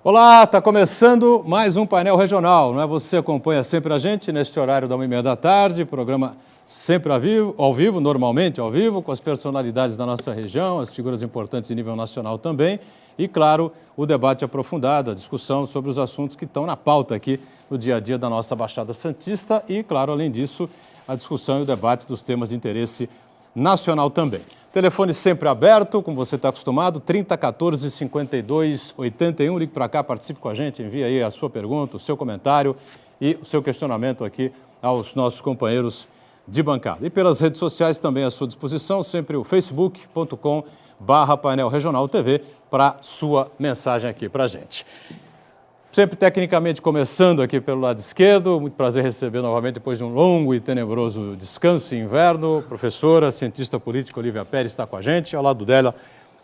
Olá, está começando mais um painel regional, não é? Você acompanha sempre a gente neste horário da 1h30 da tarde, programa sempre ao vivo, normalmente ao vivo, com as personalidades da nossa região, as figuras importantes de nível nacional também e, claro, o debate aprofundado, a discussão sobre os assuntos que estão na pauta aqui no dia a dia da nossa Baixada Santista e, claro, além disso, a discussão e o debate dos temas de interesse nacional também. Telefone sempre aberto, como você está acostumado, 3014 5281. Ligue para cá, participe com a gente, envie aí a sua pergunta, o seu comentário e o seu questionamento aqui aos nossos companheiros de bancada. E pelas redes sociais também à sua disposição, sempre o facebook.com/painel regional TV para sua mensagem aqui para a gente. Sempre tecnicamente começando aqui pelo lado esquerdo, muito prazer receber novamente depois de um longo e tenebroso descanso e inverno, professora, cientista política Olívia Pérez está com a gente, ao lado dela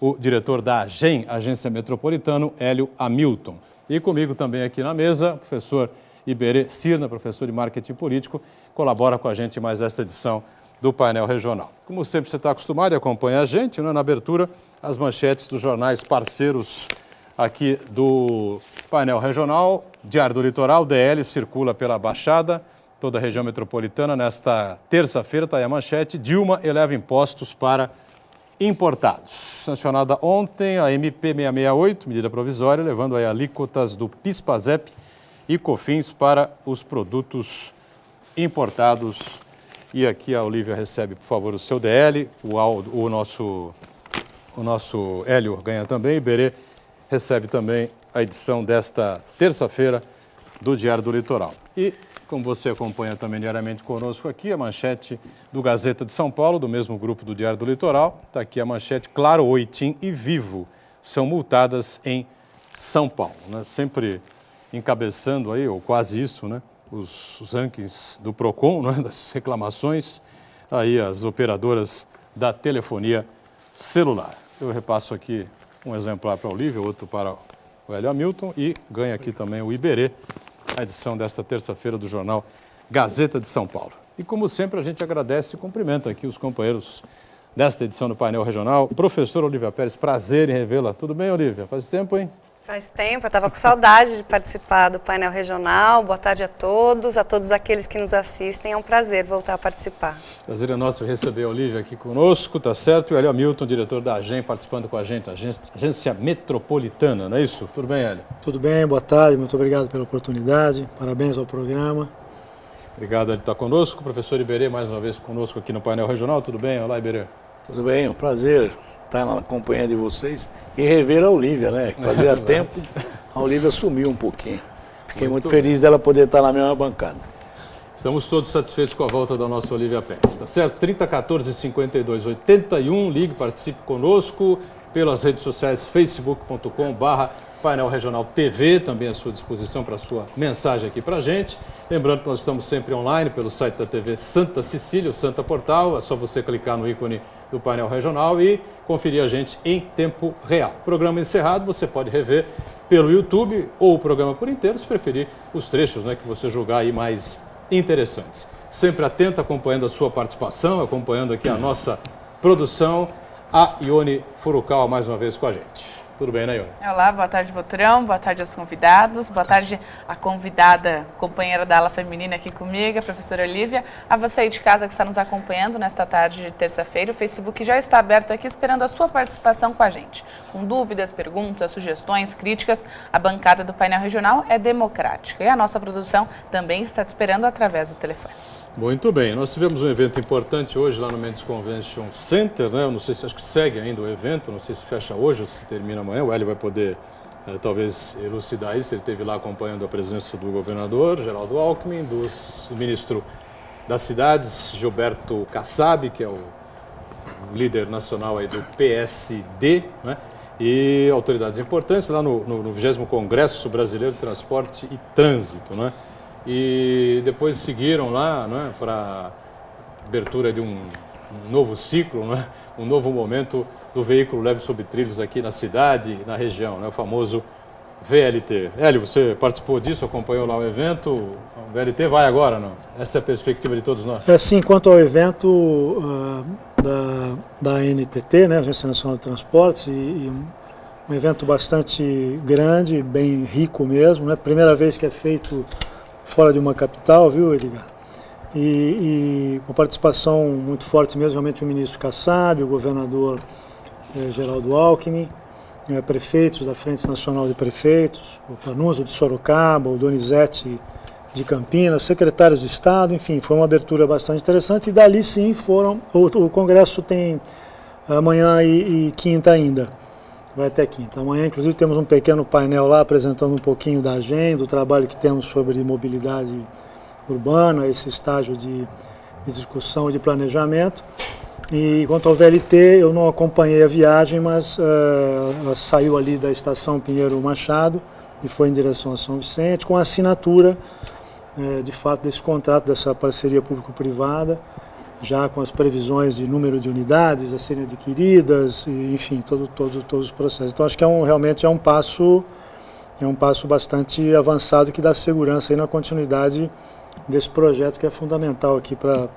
o diretor da AGEM, Agência Metropolitana, Hélio Hamilton. E comigo também aqui na mesa, o professor Iberê Cirna, professor de marketing político, colabora com a gente em mais esta edição do painel regional. Como sempre você está acostumado e acompanha a gente, né, na abertura, as manchetes dos jornais parceiros aqui do painel regional. Diário do Litoral, DL, circula pela Baixada, toda a região metropolitana. Nesta terça-feira está aí a manchete: Dilma eleva impostos para importados. Sancionada ontem a MP 668, medida provisória, levando aí alíquotas do PIS/PASEP e COFINS para os produtos importados. E aqui a Olívia recebe, por favor, o seu DL, o nosso Hélio ganha também, Iberê recebe também a edição desta terça-feira do Diário do Litoral. E, como você acompanha também diariamente conosco aqui, a manchete do Gazeta de São Paulo, do mesmo grupo do Diário do Litoral. Está aqui a manchete: Claro, Oi, TIM e Vivo são multadas em São Paulo. Né? Sempre encabeçando aí, ou quase isso, né? Os rankings do PROCON, né? Das reclamações, aí as operadoras da telefonia celular. Eu repasso aqui um exemplar para a Olívia, outro para o Hélio Hamilton e ganha aqui também o Iberê, a edição desta terça-feira do jornal Gazeta de São Paulo. E como sempre a gente agradece e cumprimenta aqui os companheiros desta edição do painel regional. Professora Olívia Pérez, prazer em revê-la. Tudo bem, Olívia? Faz tempo, hein? Faz tempo, eu estava com saudade de participar do painel regional. Boa tarde a todos aqueles que nos assistem. É um prazer voltar a participar. Prazer é nosso receber a Olívia aqui conosco, tá certo? E o Hélio Hamilton, diretor da AGEM, participando com a gente, Agência Metropolitana, não é isso? Tudo bem, Hélio? Tudo bem, boa tarde, muito obrigado pela oportunidade, parabéns ao programa. Obrigado, Hélio, estar conosco. O professor Iberê, mais uma vez conosco aqui no painel regional, tudo bem? Olá, Iberê. Tudo bem, um prazer estar na companhia de vocês e rever a Olívia, né? Fazia tempo, a Olívia sumiu um pouquinho. Fiquei muito feliz dela poder estar na mesma bancada. Estamos todos satisfeitos com a volta da nossa Olívia Pérez, tá certo? 3014 5281, ligue, participe conosco pelas redes sociais, facebook.com/painel regional TV, também à sua disposição para a sua mensagem aqui para a gente. Lembrando que nós estamos sempre online pelo site da TV Santa Cecília, o Santa Portal, é só você clicar no ícone do painel regional e conferir a gente em tempo real. Programa encerrado, você pode rever pelo YouTube ou o programa por inteiro, se preferir os trechos, né, que você julgar aí mais interessantes. Sempre atento, acompanhando a sua participação, acompanhando aqui a nossa produção, a Ione Furukawa mais uma vez com a gente. Tudo bem, né, Ione? Olá, boa tarde, Boturão, boa tarde aos convidados, boa tarde à convidada, companheira da ala feminina aqui comigo, a professora Olívia, a você aí de casa que está nos acompanhando nesta tarde de terça-feira. O Facebook já está aberto aqui esperando a sua participação com a gente. Com dúvidas, perguntas, sugestões, críticas, a bancada do painel regional é democrática e a nossa produção também está te esperando através do telefone. Muito bem, nós tivemos um evento importante hoje lá no Mendes Convention Center, né? Eu não sei se, acho que segue ainda o evento, não sei se fecha hoje ou se termina amanhã. O Hélio vai poder talvez elucidar isso. Ele esteve lá acompanhando a presença do governador Geraldo Alckmin, do ministro das cidades Gilberto Kassab, que é o líder nacional aí do PSD, né? E autoridades importantes lá no 20º Congresso Brasileiro de Transporte e Trânsito, né? E depois seguiram lá, né, para abertura de um novo ciclo, né, um novo momento do veículo leve sobre trilhos aqui na cidade, na região, né, o famoso VLT. Hélio, você participou disso, acompanhou lá o evento, o VLT vai agora, não? Essa é a perspectiva de todos nós. Sim, quanto ao evento da ANTT, né, Agência Nacional de Transportes, e um evento bastante grande, bem rico mesmo, né? Primeira vez que é feito fora de uma capital, viu, Edgar? E com participação muito forte mesmo, realmente o ministro Kassab, o governador Geraldo Alckmin, prefeitos da Frente Nacional de Prefeitos, o Panuso de Sorocaba, o Donizete de Campinas, secretários de Estado, enfim, foi uma abertura bastante interessante. E dali sim foram, o Congresso tem amanhã e quinta ainda, vai até quinta. Amanhã, inclusive, temos um pequeno painel lá apresentando um pouquinho da agenda, o trabalho que temos sobre mobilidade urbana, esse estágio de discussão e de planejamento. E quanto ao VLT, eu não acompanhei a viagem, mas ela saiu ali da estação Pinheiro Machado e foi em direção a São Vicente, com a assinatura, de fato, desse contrato, dessa parceria público-privada, já com as previsões de número de unidades a serem adquiridas, e, enfim, todos os processos. Então, acho que realmente é um passo bastante avançado que dá segurança aí na continuidade desse projeto que é fundamental aqui para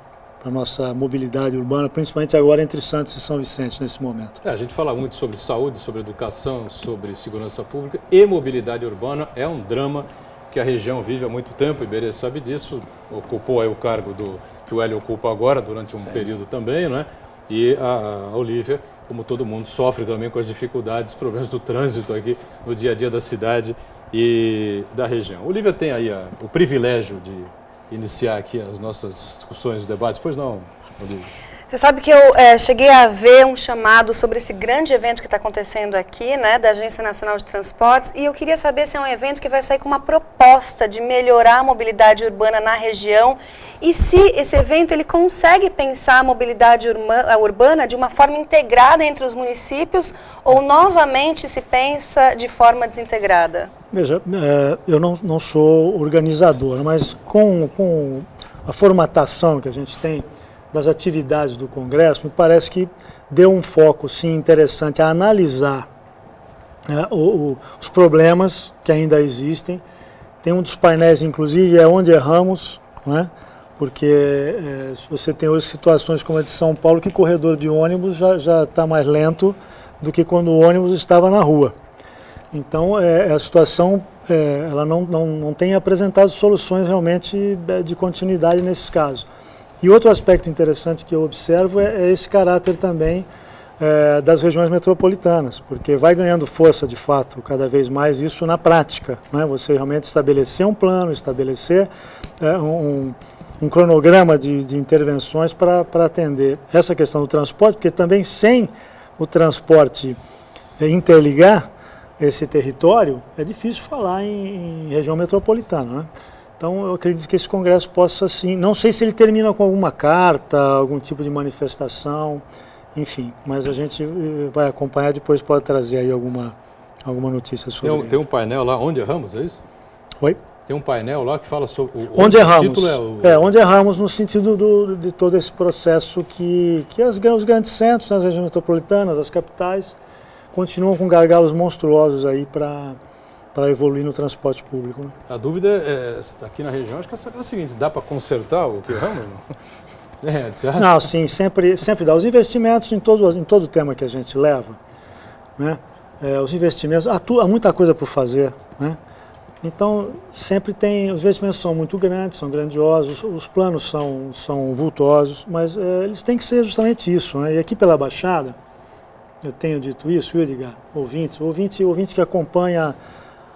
a nossa mobilidade urbana, principalmente agora entre Santos e São Vicente, nesse momento. A gente fala muito sobre saúde, sobre educação, sobre segurança pública e mobilidade urbana. É um drama que a região vive há muito tempo, Iberê sabe disso, ocupou aí o cargo que o Hélio ocupa agora, durante um período também, né? E a Olívia, como todo mundo, sofre também com as dificuldades, problemas do trânsito aqui no dia a dia da cidade e da região. A Olívia tem aí o privilégio de iniciar aqui as nossas discussões e debates. Pois não, Olívia? Você sabe que eu cheguei a ver um chamado sobre esse grande evento que está acontecendo aqui, né, da Agência Nacional de Transportes, e eu queria saber se é um evento que vai sair com uma proposta de melhorar a mobilidade urbana na região e se esse evento ele consegue pensar a mobilidade urbana de uma forma integrada entre os municípios ou novamente se pensa de forma desintegrada. Veja, eu não sou organizador, mas com a formatação que a gente tem das atividades do Congresso, me parece que deu um foco, sim, interessante a analisar os problemas que ainda existem. Tem um dos painéis, inclusive, onde erramos, né? Porque você tem hoje situações como a de São Paulo, que corredor de ônibus já está mais lento do que quando o ônibus estava na rua. Então, a situação ela não tem apresentado soluções realmente de continuidade nesses casos. E outro aspecto interessante que eu observo é esse caráter também das regiões metropolitanas, porque vai ganhando força, de fato, cada vez mais isso na prática, né? Você realmente estabelecer um plano, estabelecer um cronograma de intervenções para atender essa questão do transporte, porque também sem o transporte interligar esse território, é difícil falar em região metropolitana, né? Então, eu acredito que esse Congresso possa, sim, não sei se ele termina com alguma carta, algum tipo de manifestação, enfim, mas a gente vai acompanhar, depois pode trazer aí alguma notícia sobre Tem um painel lá, Onde Erramos, é isso? Oi? Tem um painel lá que fala sobre... Onde Erramos. O título é Onde Erramos no sentido de todo esse processo que os grandes centros, nas regiões metropolitanas, as capitais, continuam com gargalos monstruosos aí para evoluir no transporte público. Né? A dúvida aqui na região, acho que é o seguinte, dá para consertar o que erramos? Não, sim, sempre dá. Os investimentos em todo tema que a gente leva, né? Os investimentos, há muita coisa por fazer, né? Então, sempre tem, os investimentos são muito grandes, são grandiosos, os planos são vultuosos, mas eles têm que ser justamente isso, né? E aqui pela Baixada, eu tenho dito isso, Edgar, ouvinte que acompanha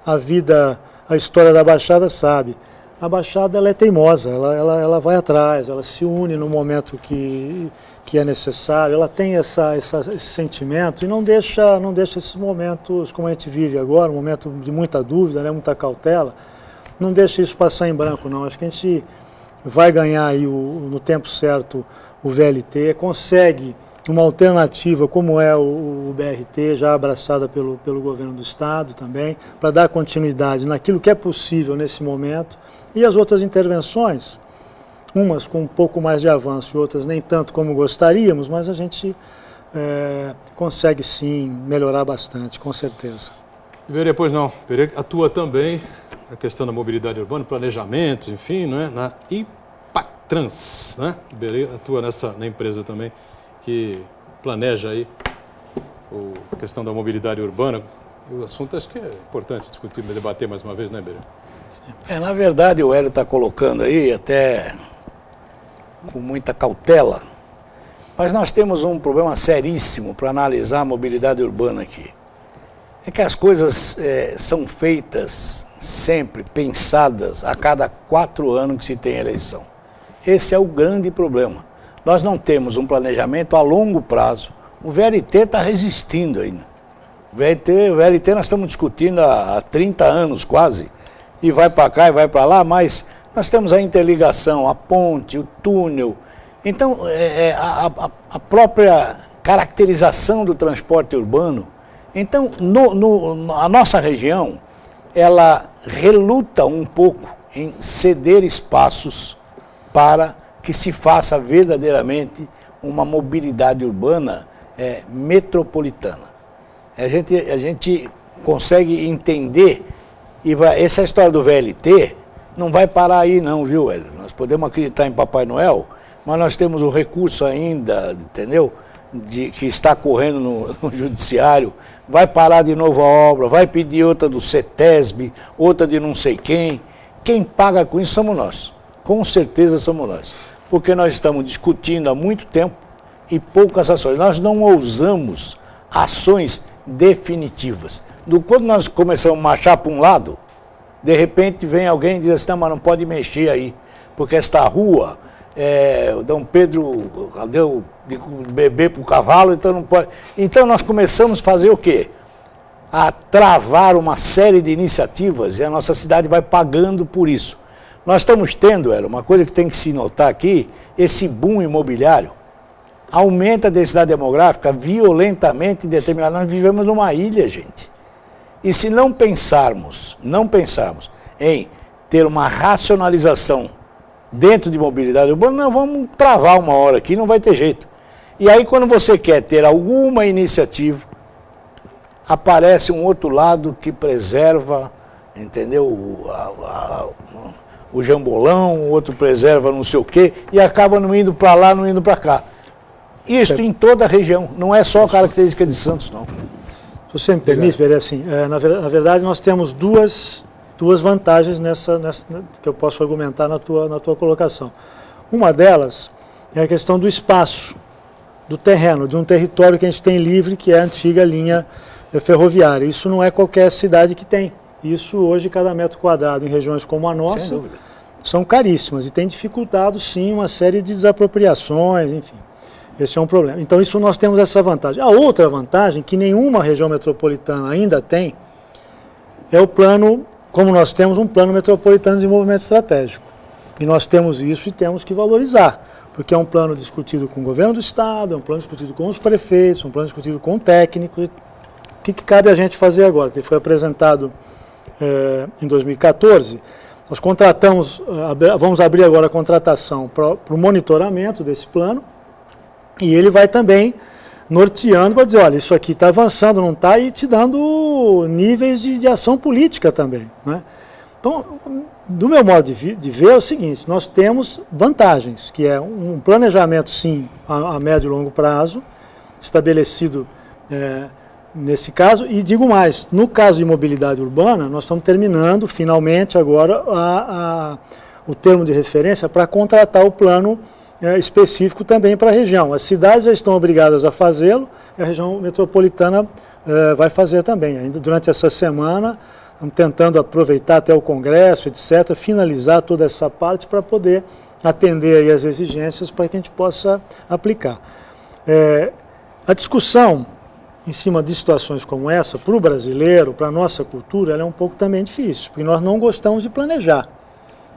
a vida, a história da Baixada sabe. A Baixada ela é teimosa, ela vai atrás, ela se une no momento que é necessário, ela tem esse sentimento e não deixa esses momentos, como a gente vive agora, um momento de muita dúvida, né, muita cautela, não deixa isso passar em branco, não. Acho que a gente vai ganhar aí no tempo certo o VLT, consegue uma alternativa como é o BRT, já abraçada pelo governo do Estado também, para dar continuidade naquilo que é possível nesse momento. E as outras intervenções, umas com um pouco mais de avanço e outras nem tanto como gostaríamos, mas a gente consegue sim melhorar bastante, com certeza. Iberê, pois não, Iberê atua também na questão da mobilidade urbana, planejamento, enfim, né, na Ipatrans, né? Iberê atua na empresa também que planeja aí a questão da mobilidade urbana, O assunto acho que é importante discutir, debater mais uma vez, né, Beira? Na verdade, o Hélio está colocando aí, até com muita cautela, mas nós temos um problema seríssimo para analisar a mobilidade urbana aqui. É que as coisas são feitas sempre, pensadas, a cada 4 anos que se tem eleição. Esse é o grande problema. Nós não temos um planejamento a longo prazo. O VLT está resistindo ainda. O VLT nós estamos discutindo há 30 anos quase, e vai para cá e vai para lá, mas nós temos a interligação, a ponte, o túnel. Então, a própria caracterização do transporte urbano. Então, a nossa região, ela reluta um pouco em ceder espaços para que se faça verdadeiramente uma mobilidade urbana metropolitana. A gente consegue entender, essa história do VLT não vai parar aí não, viu, Hélio? Nós podemos acreditar em Papai Noel, mas nós temos o recurso ainda, entendeu? Que está correndo no judiciário, vai parar de novo a obra, vai pedir outra do CETESB, outra de não sei quem. Quem paga com isso somos nós, com certeza somos nós, porque nós estamos discutindo há muito tempo e poucas ações. Nós não ousamos ações definitivas. Quando nós começamos a marchar para um lado, de repente vem alguém e diz assim, não, mas não pode mexer aí, porque esta rua, o Dom Pedro deu de beber para o cavalo, então não pode. Então nós começamos a fazer o quê? A travar uma série de iniciativas e a nossa cidade vai pagando por isso. Nós estamos tendo, uma coisa que tem que se notar aqui, esse boom imobiliário aumenta a densidade demográfica violentamente determinada. Nós vivemos numa ilha, gente. E se não pensarmos em ter uma racionalização dentro de mobilidade urbana, nós vamos travar uma hora aqui, não vai ter jeito. E aí quando você quer ter alguma iniciativa, aparece um outro lado que preserva, entendeu, o jambolão, o outro preserva não sei o quê, e acaba não indo para lá, não indo para cá. Isso em toda a região, não é só característica de Santos, não. Se você me permite, Pereira, assim, na verdade nós temos duas vantagens nessa que eu posso argumentar na tua colocação. Uma delas é a questão do espaço, do terreno, de um território que a gente tem livre, que é a antiga linha ferroviária. Isso não é qualquer cidade que tem. Isso hoje, cada metro quadrado em regiões como a nossa, são caríssimas e tem dificultado sim uma série de desapropriações, enfim. Esse é um problema. Então isso nós temos essa vantagem. A outra vantagem, que nenhuma região metropolitana ainda tem, é o plano, como nós temos um plano metropolitano de desenvolvimento estratégico. E nós temos isso e temos que valorizar, porque é um plano discutido com o governo do Estado, é um plano discutido com os prefeitos, um plano discutido com técnicos. O que cabe a gente fazer agora? Porque foi apresentado em 2014, nós contratamos, vamos abrir agora a contratação para o monitoramento desse plano, e ele vai também norteando para dizer, olha, isso aqui está avançando, não está, e te dando níveis de ação política também, né? Então, do meu modo de ver, é o seguinte, nós temos vantagens, que é um planejamento, sim, a médio e longo prazo, estabelecido nesse caso, e digo mais, no caso de mobilidade urbana, nós estamos terminando, finalmente, agora, o termo de referência para contratar o plano específico também para a região. As cidades já estão obrigadas a fazê-lo, e a região metropolitana vai fazer também. Ainda durante essa semana, estamos tentando aproveitar até o Congresso, etc., finalizar toda essa parte para poder atender aí as exigências para que a gente possa aplicar. A discussão em cima de situações como essa, para o brasileiro, para a nossa cultura, ela é um pouco também difícil, porque nós não gostamos de planejar.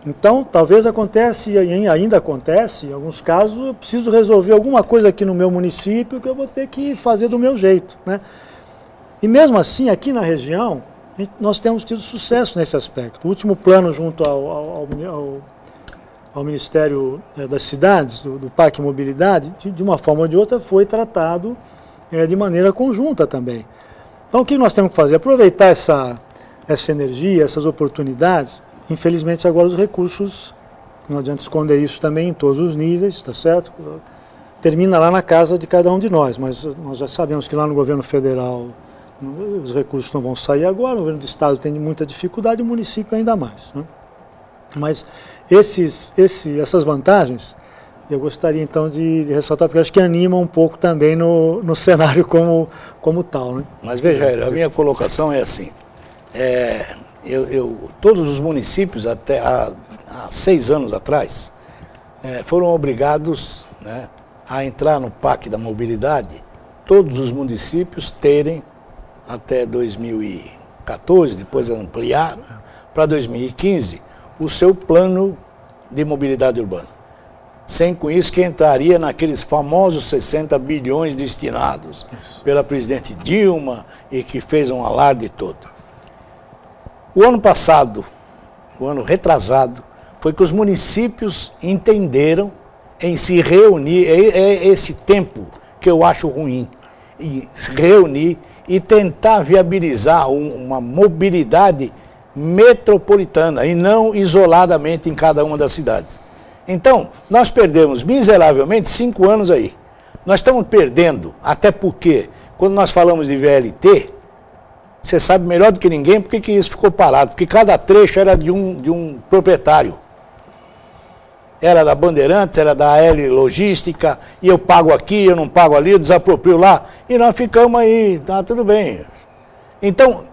Então, talvez acontece, e ainda acontece, em alguns casos, eu preciso resolver alguma coisa aqui no meu município que eu vou ter que fazer do meu jeito, né? E mesmo assim, aqui na região, nós temos tido sucesso nesse aspecto. O último plano junto ao Ministério das Cidades, do Parque Mobilidade, de uma forma ou de outra, foi tratado de maneira conjunta também. Então, o que nós temos que fazer? Aproveitar essa energia, essas oportunidades. Infelizmente, agora os recursos, não adianta esconder isso também em todos os níveis, tá certo? Termina lá na casa de cada um de nós, mas nós já sabemos que lá no governo federal Os recursos não vão sair agora, o governo do estado tem muita dificuldade, o município ainda mais, né? Mas essas vantagens, eu gostaria então de ressaltar, porque acho que anima um pouco também no cenário como tal, né? Mas veja, a minha colocação é assim, todos os municípios até há 6 anos atrás foram obrigados, né, a entrar no PAC da mobilidade, todos os municípios terem até 2014, depois ampliaram para 2015, o seu plano de mobilidade urbana. Sem com isso que entraria naqueles famosos 60 bilhões destinados pela presidente Dilma e que fez um alarde todo. O ano passado, o ano retrasado, foi que os municípios entenderam em se reunir, é esse tempo que eu acho ruim, e se reunir e tentar viabilizar uma mobilidade metropolitana e não isoladamente em cada uma das cidades. Então, nós perdemos miseravelmente 5 anos aí. Nós estamos perdendo, até porque, quando nós falamos de VLT, você sabe melhor do que ninguém por que isso ficou parado, porque cada trecho era de um proprietário. Era da Bandeirantes, era da L Logística, e eu pago aqui, eu não pago ali, eu desaproprio lá, e nós ficamos aí, tá tudo bem. Então,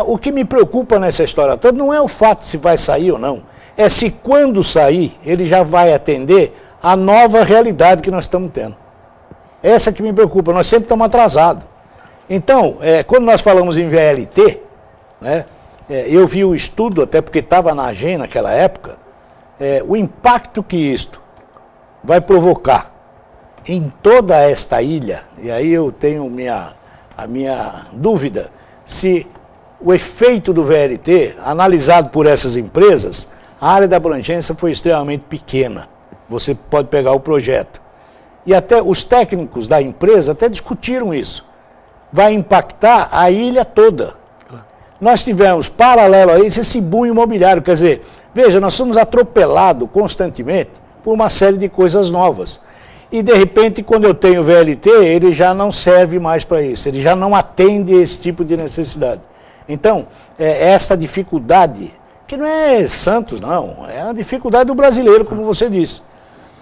o que me preocupa nessa história toda não é o fato se vai sair ou não, é se quando sair, ele já vai atender a nova realidade que nós estamos tendo. Essa que me preocupa, nós sempre estamos atrasados. Então, quando nós falamos em VLT, né, eu vi o estudo, até porque estava na agenda naquela época, o impacto que isto vai provocar em toda esta ilha, e aí eu tenho a minha dúvida, se o efeito do VLT, analisado por essas empresas, a área da abrangência foi extremamente pequena. Você pode pegar o projeto. E até os técnicos da empresa até discutiram isso. Vai impactar a ilha toda. Nós tivemos, paralelo a isso, esse boom imobiliário. Quer dizer, veja, nós somos atropelados constantemente por uma série de coisas novas. E, de repente, quando eu tenho VLT, ele já não serve mais para isso. Ele já não atende esse tipo de necessidade. Então, essa dificuldade, que não é Santos, não, é a dificuldade do brasileiro, como você disse.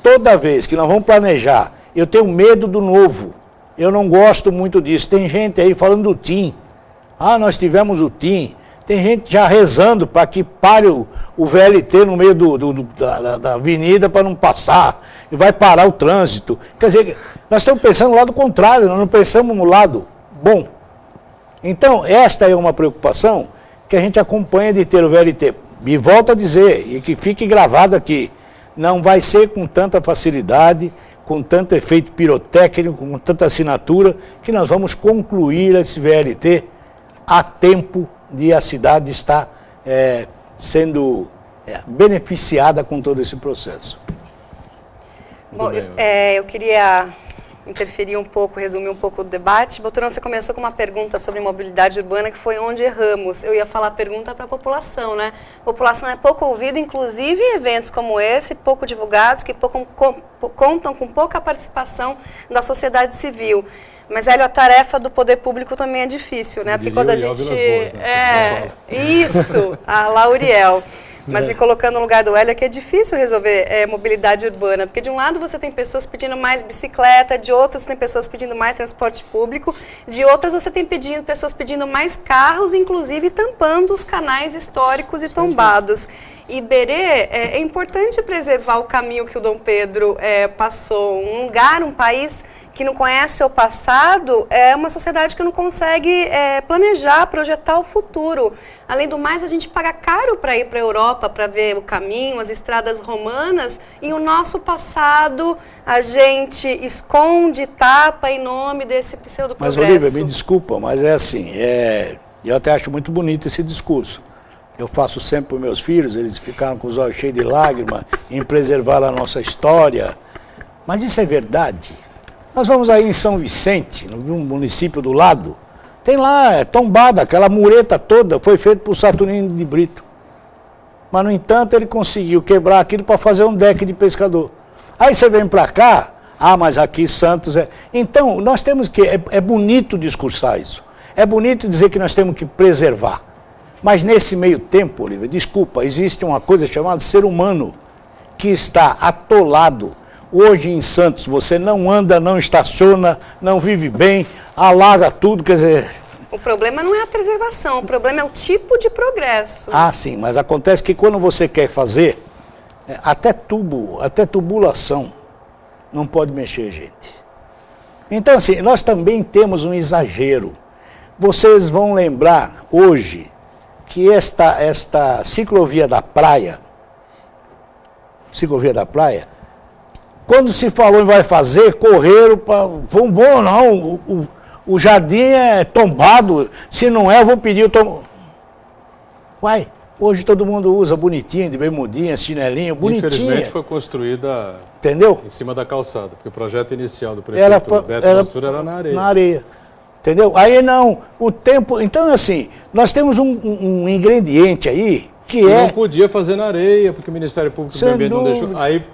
Toda vez que nós vamos planejar, eu tenho medo do novo. Eu não gosto muito disso. Tem gente aí falando do TIM. Ah, nós tivemos o TIM. Tem gente já rezando para que pare o VLT no meio da avenida para não passar. E vai parar o trânsito. Quer dizer, nós estamos pensando no lado contrário, nós não pensamos no lado bom. Então, esta é uma preocupação que a gente acompanha de ter o VLT. E volto a dizer, e que fique gravado aqui, não vai ser com tanta facilidade, com tanto efeito pirotécnico, com tanta assinatura, que nós vamos concluir esse VLT a tempo de a cidade estar sendo beneficiada com todo esse processo. Bom, eu queria interferir um pouco, resumir um pouco o debate. Boturão, você começou com uma pergunta sobre mobilidade urbana, que foi onde erramos. Eu ia falar a pergunta para a população, né? A população é pouco ouvida, inclusive em eventos como esse, pouco divulgados, que contam com pouca participação da sociedade civil. Mas, Hélio, a tarefa do poder público também é difícil, né? Porque quando a gente... Isso, a Lauriel. Mas me colocando no lugar do Hélio, é que é difícil resolver mobilidade urbana, porque de um lado você tem pessoas pedindo mais bicicleta, de outros tem pessoas pedindo mais transporte público, de outras você tem pessoas pedindo mais carros, inclusive tampando os canais históricos e tombados. E Berê, é importante preservar o caminho que o Dom Pedro passou, um lugar, um país que não conhece seu passado, é uma sociedade que não consegue planejar, projetar o futuro. Além do mais, a gente paga caro para ir para a Europa, para ver o caminho, as estradas romanas, e o nosso passado a gente esconde, tapa em nome desse pseudo-progresso. Mas, Olívia, me desculpa, mas é assim, eu até acho muito bonito esse discurso. Eu faço sempre para os meus filhos, eles ficaram com os olhos cheios de lágrimas em preservar a nossa história. Mas isso é verdade? Nós vamos aí em São Vicente, no município do lado, tem lá, tombada, aquela mureta toda foi feita por Saturnino de Brito. Mas, no entanto, ele conseguiu quebrar aquilo para fazer um deck de pescador. Aí você vem para cá, mas aqui Santos é... Então, nós temos que... É bonito discursar isso. É bonito dizer que nós temos que preservar. Mas nesse meio tempo, Olívia, desculpa, existe uma coisa chamada ser humano que está atolado. Hoje em Santos você não anda, não estaciona, não vive bem, alaga tudo, quer dizer... O problema não é a preservação, o problema é o tipo de progresso. Ah, sim, mas acontece que quando você quer fazer, até tubulação não pode mexer, gente. Então, assim, nós também temos um exagero. Vocês vão lembrar hoje que esta ciclovia da praia, quando se falou em vai fazer, correram para... Vamos bom, não, o jardim é tombado, se não é, eu vou pedir o tombado. Uai, hoje todo mundo usa bonitinho, de bermudinha, chinelinho, bonitinho. Infelizmente foi construída, entendeu? Em cima da calçada, porque o projeto inicial do prefeito Beto Mansur era na areia. Na areia. Entendeu? Aí não, o tempo... Então, assim, nós temos um ingrediente aí que Não podia fazer na areia, porque o Ministério Público do Meio Ambiente não deixou. Aí,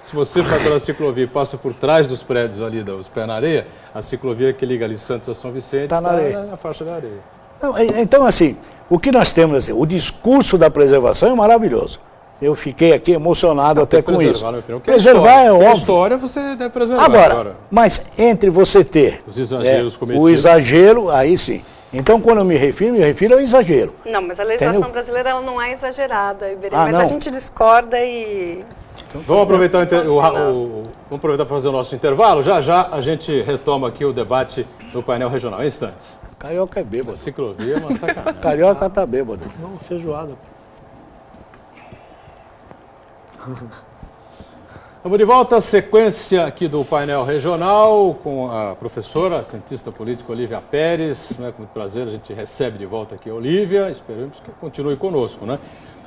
se você vai pela ciclovia e passa por trás dos prédios ali, dos pés na areia, a ciclovia que liga ali Santos a São Vicente está na faixa da areia. Não, então, assim, o que nós temos, assim, o discurso da preservação é maravilhoso. Eu fiquei aqui emocionado até com isso. Preservar é óbvio. A história você deve preservar. Agora, mas entre você ter os exageros cometidos. O exagero, aí sim. Então, quando eu me refiro ao exagero. Não, mas a legislação brasileira ela não é exagerada, Iberê, mas não. A gente discorda e... Vamos aproveitar vamos aproveitar para fazer o nosso intervalo. Já já a gente retoma aqui o debate do painel regional. Em instantes. Carioca é bêbado. A ciclovia é uma sacanagem. Carioca tá bêbado. Não, feijoada. Estamos de volta à sequência aqui do painel regional com a professora, a cientista política Olívia Pérez. Com muito prazer a gente recebe de volta aqui a Olívia, esperamos que continue conosco, né?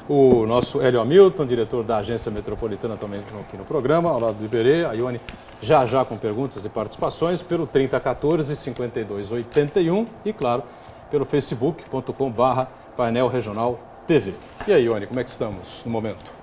O nosso Hélio Hamilton, diretor da Agência Metropolitana, também aqui no programa, ao lado do Iberê, a Ione já com perguntas e participações pelo 3014-5281 e, claro, pelo facebook.com/painel regional TV. E aí, Ione, como é que estamos no momento?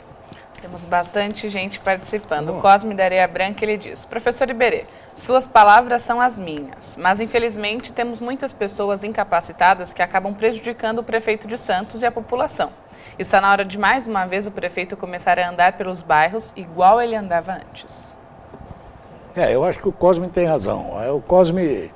Temos bastante gente participando. O Cosme da Areia Branca, ele diz: professor Iberê, suas palavras são as minhas, mas infelizmente temos muitas pessoas incapacitadas que acabam prejudicando o prefeito de Santos e a população. Está na hora de mais uma vez o prefeito começar a andar pelos bairros igual ele andava antes. Eu acho que o Cosme tem razão. O Cosme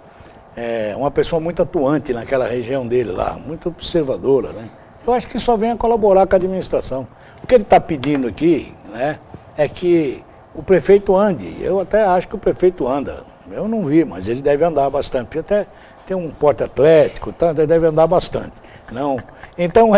é uma pessoa muito atuante naquela região dele lá, muito observadora, né? Eu acho que só vem a colaborar com a administração. O que ele está pedindo aqui, né, é que o prefeito ande. Eu até acho que o prefeito anda. Eu não vi, mas ele deve andar bastante. Porque até tem um porte atlético, tá? Ele deve andar bastante. Não. Então,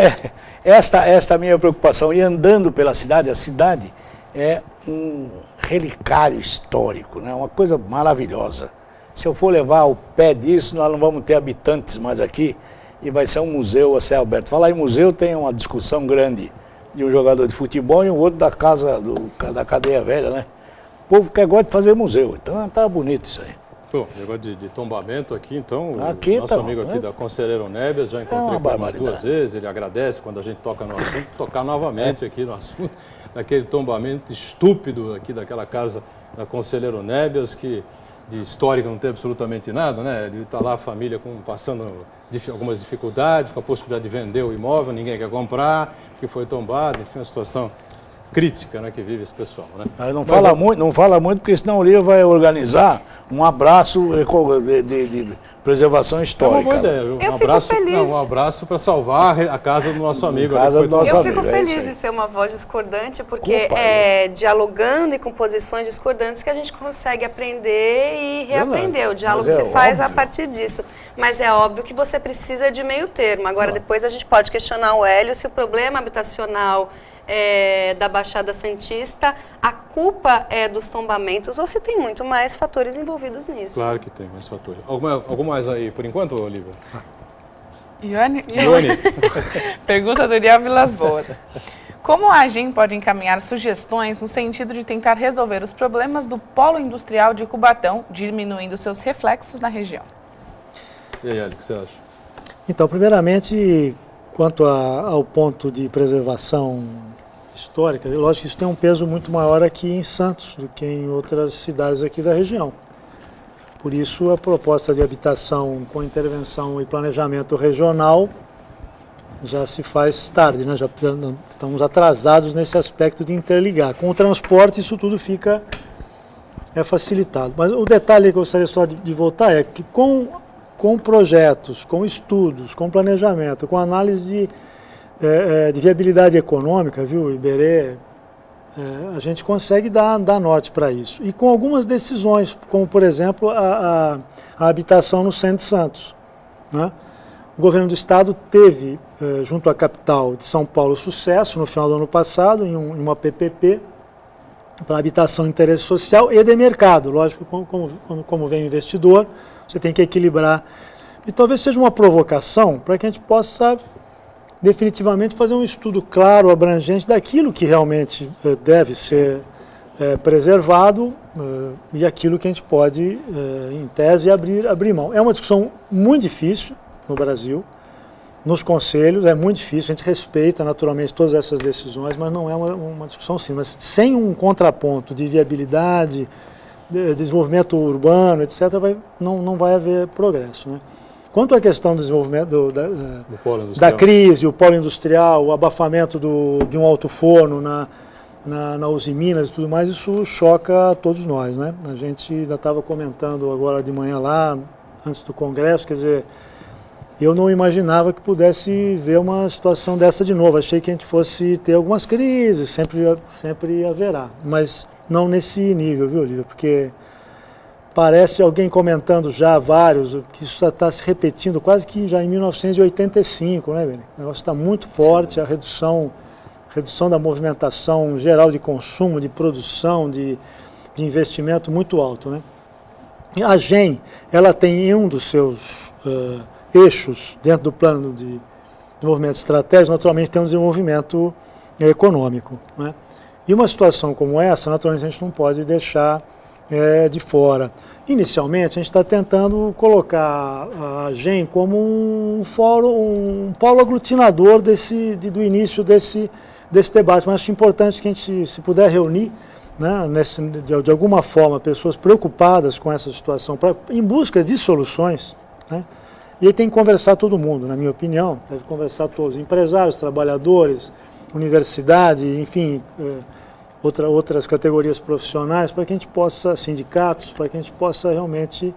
esta minha preocupação. E andando pela cidade, a cidade é um relicário histórico, né? Uma coisa maravilhosa. Se eu for levar ao pé disso, nós não vamos ter habitantes mais aqui e vai ser um museu a céu aberto. Falar em museu, tem uma discussão grande de um jogador de futebol e um outro da da cadeia velha, né? O povo quer gosta de fazer museu, então tá bonito isso aí. Pô, negócio de tombamento aqui, então, aqui, o nosso amigo aqui da Conselheiro Nébias, já encontrei com ele umas 2 vezes, ele agradece quando a gente toca no assunto, tocar novamente aqui no assunto, daquele tombamento estúpido aqui daquela casa da Conselheiro Nébias, que de histórica não tem absolutamente nada, né? Ele está lá, a família passando algumas dificuldades, com a possibilidade de vender o imóvel, ninguém quer comprar, que foi tombado, enfim, uma situação crítica, né, que vive esse pessoal, né? Mas não fala muito, porque senão o Lia vai organizar um abraço de preservação histórica. É uma boa ideia, viu? Um abraço para salvar a casa do nosso amigo. Eu fico feliz de ser uma voz discordante, porque é dialogando e com posições discordantes que a gente consegue aprender e reaprender. O diálogo se faz a partir disso. Mas é óbvio que você precisa de meio termo. Agora, depois a gente pode questionar o Hélio se o problema habitacional da Baixada Santista, a culpa é dos tombamentos ou se tem muito mais fatores envolvidos nisso. Claro que tem mais fatores. Algum mais aí, por enquanto, Olívia? Ione. Pergunta do Uriel Vilas Boas. Como a AGEM pode encaminhar sugestões no sentido de tentar resolver os problemas do polo industrial de Cubatão, diminuindo seus reflexos na região? E aí, Hélio, o que você acha? Então, primeiramente, quanto ao ponto de preservação histórica, lógico que isso tem um peso muito maior aqui em Santos do que em outras cidades aqui da região. Por isso, a proposta de habitação com intervenção e planejamento regional já se faz tarde, né? Já estamos atrasados nesse aspecto de interligar. Com o transporte, isso tudo fica facilitado. Mas o detalhe que eu gostaria só de voltar é que com projetos, com estudos, com planejamento, com análise de viabilidade econômica, viu, Iberê, a gente consegue dar norte para isso. E com algumas decisões, como, por exemplo, a habitação no centro de Santos, né? O governo do estado teve, junto à capital de São Paulo, sucesso no final do ano passado, em uma PPP, para habitação de interesse social e de mercado. Lógico, como vem o investidor, você tem que equilibrar. E talvez seja uma provocação para que a gente possa definitivamente fazer um estudo claro, abrangente, daquilo que realmente deve ser preservado e aquilo que a gente pode, em tese, abrir mão. É uma discussão muito difícil no Brasil, nos conselhos, é muito difícil, a gente respeita naturalmente todas essas decisões, mas não é uma discussão simples. Mas sem um contraponto de viabilidade, de desenvolvimento urbano, etc., não vai haver progresso, né? Quanto à questão do desenvolvimento da crise, o polo industrial, o abafamento de um alto forno na Uzi Minas e tudo mais, isso choca a todos nós, né? A gente ainda estava comentando agora de manhã lá, antes do Congresso, quer dizer, eu não imaginava que pudesse ver uma situação dessa de novo. Achei que a gente fosse ter algumas crises, sempre haverá, mas não nesse nível, viu, Olívia? Porque parece alguém comentando já vários, que isso está se repetindo quase que já em 1985, né, velho? O negócio está muito forte, a redução da movimentação geral de consumo, de produção, de investimento muito alto, né? E a GEM, ela tem em um dos seus eixos, dentro do plano de desenvolvimento estratégico, naturalmente tem um desenvolvimento econômico, né? E uma situação como essa, naturalmente a gente não pode deixar de fora. Inicialmente, a gente está tentando colocar a GEM como um polo aglutinador do início desse debate, mas acho importante que a gente, se puder reunir, né, de alguma forma, pessoas preocupadas com essa situação, em busca de soluções, né? E aí tem que conversar todo mundo, na minha opinião, deve conversar todos, empresários, trabalhadores, universidade, enfim, outras categorias profissionais, para que a gente possa, sindicatos, para que a gente possa realmente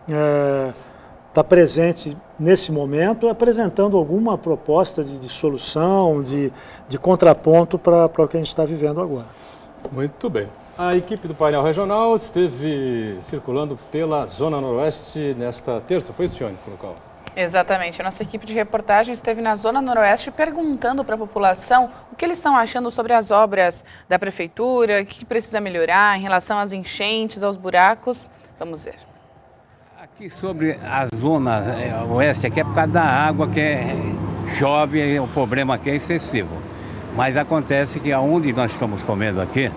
estar presente nesse momento, apresentando alguma proposta de solução, de contraponto para o que a gente está vivendo agora. Muito bem. A equipe do painel regional esteve circulando pela Zona Noroeste nesta terça, foi isso, Tione, local? Exatamente. A nossa equipe de reportagem esteve na Zona Noroeste perguntando para a população o que eles estão achando sobre as obras da Prefeitura, o que precisa melhorar em relação às enchentes, aos buracos. Vamos ver. Aqui sobre a Zona Oeste, aqui é por causa da água que chove, o problema aqui é excessivo. Mas acontece que aonde nós estamos comendo aqui,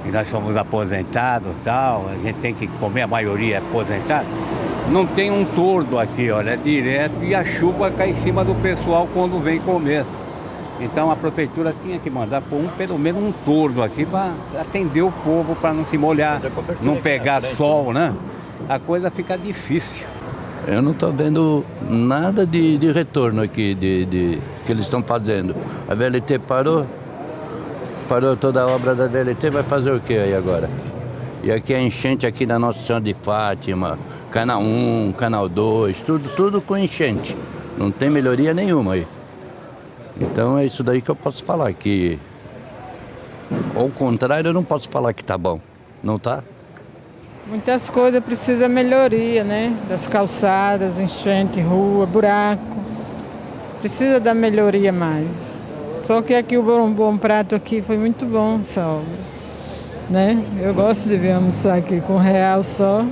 e nós somos aposentados e tal, a gente tem que comer, a maioria é aposentada, não tem um tordo aqui, olha, é direto e a chuva cai em cima do pessoal quando vem comer. Então a prefeitura tinha que mandar pelo menos um tordo aqui para atender o povo, para não se molhar, não pegar sol, né? A coisa fica difícil. Eu não estou vendo nada de retorno aqui que eles estão fazendo. A VLT parou toda a obra da VLT, vai fazer o que aí agora? E aqui a enchente aqui da Nossa Senhora de Fátima, Canal 1, Canal 2, tudo com enchente. Não tem melhoria nenhuma aí. Então é isso daí que eu posso falar, que ao contrário eu não posso falar que tá bom, não tá? Muitas coisas precisam melhoria, né? Das calçadas, enchente, rua, buracos. Precisa da melhoria mais. Só que aqui o Bom Prato aqui foi muito bom essa obra, né? Eu gosto de vir almoçar aqui com R$1 só.